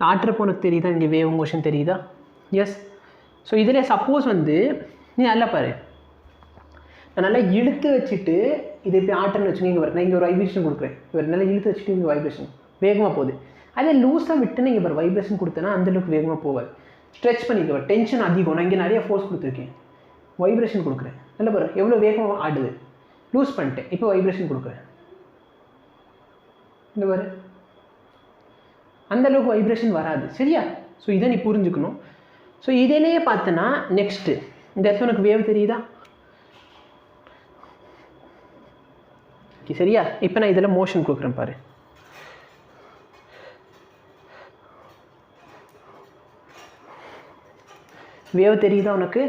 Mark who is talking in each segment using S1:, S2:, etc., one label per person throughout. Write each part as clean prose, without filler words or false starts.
S1: ஆட்டுறப்போ உனக்கு தெரியுதா இங்கே வேவ் மோஷன் தெரியுதா? எஸ். ஸோ இதில் சப்போஸ் வந்து நீ நல்லா பாரு, நான் நல்லா இழுத்து வச்சுட்டு இதை இப்படி ஆட்டுறேன்னு வச்சுக்கோங்க, நான் இங்கே ஒரு வைப்ரேஷன் கொடுக்குறேன், இவர் நல்லா இழுத்து வச்சுட்டு இங்கே வைப்ரேஷன் வேகமாக போகுது. அதே லூஸாக விட்டுன்னு இங்கே ஒரு வைப்ரேஷன் கொடுத்தேன்னா அந்தளவுக்கு வேகமாக போகாது. ஸ்ட்ரெச் பண்ணிக்குவேன், டென்ஷன் அதிகம், நான் இங்கே நிறைய ஃபோர்ஸ் கொடுத்துருக்கேன், வைப்ரேஷன் கொடுக்குறேன், நல்லா பாரு எவ்வளோ வேகமாக ஆடுது. லூஸ் பண்ணிட்டேன், இப்போ வைப்ரேஷன் கொடுக்குறேன், இந்த பாரு அந்தளவுக்கு வைப்ரேஷன் வராது. சரியா? ஸோ இதை நீ புரிஞ்சுக்கணும். ஸோ இதிலேயே பார்த்தனா நெக்ஸ்ட்டு இந்த இடத்துல உனக்கு வேவ் தெரியுதா? சரியா? இப்போ நான் இதில் மோஷன் கொடுக்குறேன் பாரு. வேவ் தெரியுதா உனக்கு?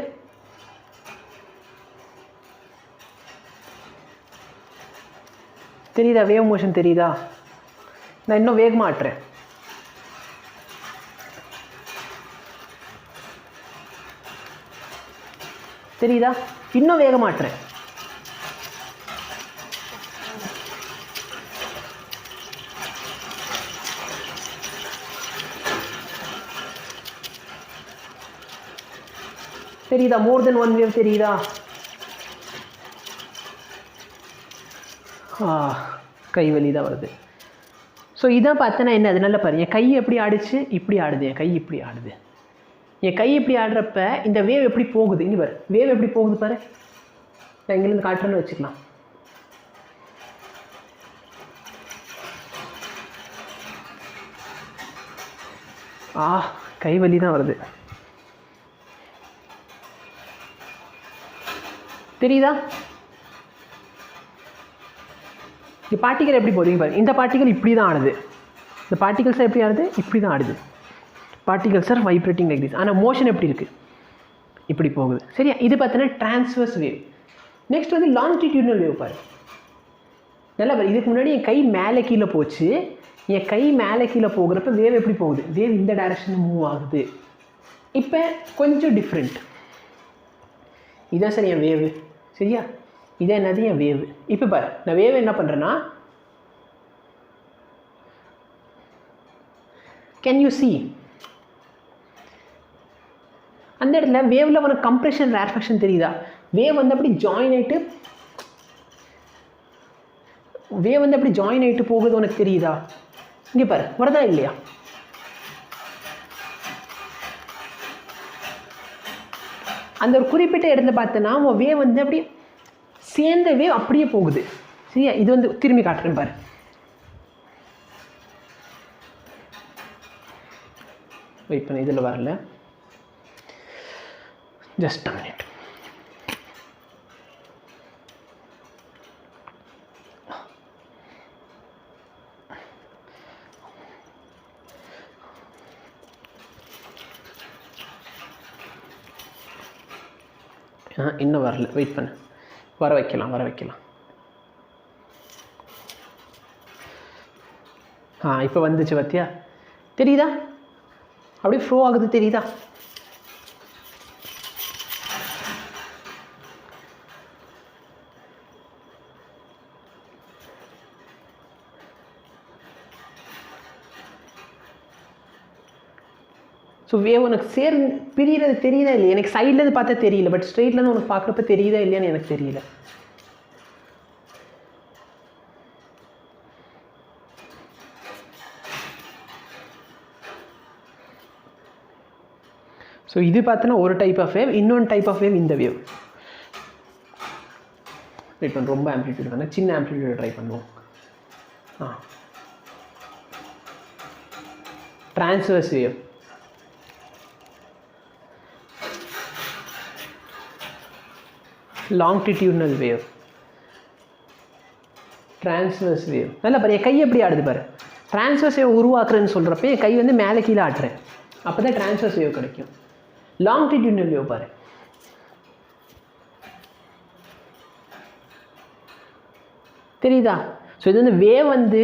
S1: தெரியுதா? வேவ் மோஷன் தெரியுதா? நான் இன்னும் வேகமாக ஆட்டுறேன், தெரியுதா? இன்னும் வேகமாக ஆட்டுறேன், தெரியுதா? மோர் தென் ஒன் வேவ் தெரியுதா? கை வலி தான் வருது. ஸோ இதான் பார்த்தேன்னா என்ன, அது நல்லா பாரு, என் கை எப்படி ஆடிச்சு, இப்படி ஆடுது, என் கை இப்படி ஆடுது. என் கை இப்படி ஆடுறப்ப இந்த வேவ் எப்படி போகுது, இங்கே பாரு வேவ் எப்படி போகுது பாரு. நான் இங்கேருந்து காட்டுறேன்னு வச்சுக்கலாம். கை வலி தான் வருது, தெரியுதா? இந்த பார்ட்டிகல் எப்படி போகுது பாரு, இந்த பார்ட்டிகல் இப்படி தான் ஆடுது, இந்த பார்ட்டிகல்ஸ் எப்படி ஆடுது, இப்படி தான் ஆடுது. Particles R vibrating like this. ஆனால் மோஷன் எப்படி இருக்குது, இப்படி போகுது. சரியா? இது பார்த்தீங்கன்னா டிரான்ஸ்வர்ஸ் வேவ். நெக்ஸ்ட் வந்து லாங்கிடியூடினல் வேவ் பாரு, நல்லா பாரு. இதுக்கு முன்னாடி என் கை மேலே கீழே போச்சு, என் கை மேலே கீழே போகிறப்ப வேவ் எப்படி போகுது, வேவ் இந்த டைரக்ஷனில் மூவ் ஆகுது. இப்போ கொஞ்சம் டிஃப்ரெண்ட். இதான் சரி என் வேவு. சரியா? இதான் என்னது என் வேவு. இப்போ பாரு, நான் வேவ் என்ன பண்ணுறேன்னா, கேன் யூ சி அந்த இடத்துல வேவில் உனக்கு கம்ப்ரெஷன் ரேர்ஃபெக்ஷன் தெரியுதா? வேவ் வந்து அப்படி ஜாயின் ஆகிட்டு, வேவ் வந்து அப்படி ஜாயின் ஆகிட்டு போகுது, உனக்கு தெரியுதா? இங்கே பாரு, வருதா இல்லையா? அந்த ஒரு குறிப்பிட்ட இடத்துல பார்த்தோன்னா உன் வேவ் வந்து அப்படி சேர்ந்த வேவ் அப்படியே போகுது. சரியா? இது வந்து திரும்பி காட்டுறேன் பாரு. வெயிட் பண்ண, இதில் வரல, ஜஸ்ட் a minute. இன்னும் வரல, வெயிட் பண்ணு, வர வைக்கலாம். இப்போ வந்துச்சு பார்த்தியா? தெரியுதா? அப்படியே ஃப்ளோ ஆகுது, தெரியுதா? ஸோ வேவ் உனக்கு பிரிகிறது தெரியுதா இல்லையா? எனக்கு சைட்லேருந்து பார்த்தா தெரியல, பட் ஸ்ட்ரெயிட்லேருந்து உனக்கு பார்க்குறப்ப தெரியுதா இல்லையான்னு எனக்கு தெரியல. ஸோ இது பார்த்தோன்னா ஒரு டைப் ஆஃப் வேவ், இன்னொன்று டைப் ஆஃப் வேவ் இந்த வேவ். வெயிட் பண்ண, ரொம்ப ஆம்ப்ளிடியூட் வேணால் சின்ன ஆம்ப்ளிடியூட் ட்ரை பண்ணுவோம். Transverse wave, longitudinal wave, transverse wave. நல்லா பாரு, என் கை எப்படி ஆடுது பாரு. transverse wave உருவாக்குறேன்னு சொல்கிறப்ப என் கை வந்து மேலே கீழே ஆட்டுறேன், அப்போ தான் transverse wave கிடைக்கும். longitudinal wave பாரு, தெரியுதா? ஸோ இது வந்து வேவ் வந்து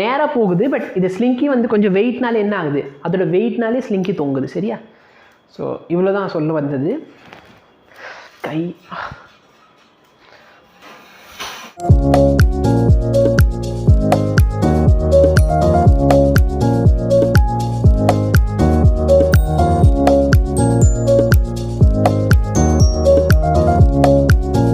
S1: நேராக போகுது, பட் இது ஸ்லிங்கி வந்து கொஞ்சம் வெயிட்னாலே என்ன ஆகுது, அதோட வெயிட்னாலே ஸ்லிங்கி தொங்குது. சரியா? ஸோ இவ்வளோ தான் சொல்ல வந்தது. கை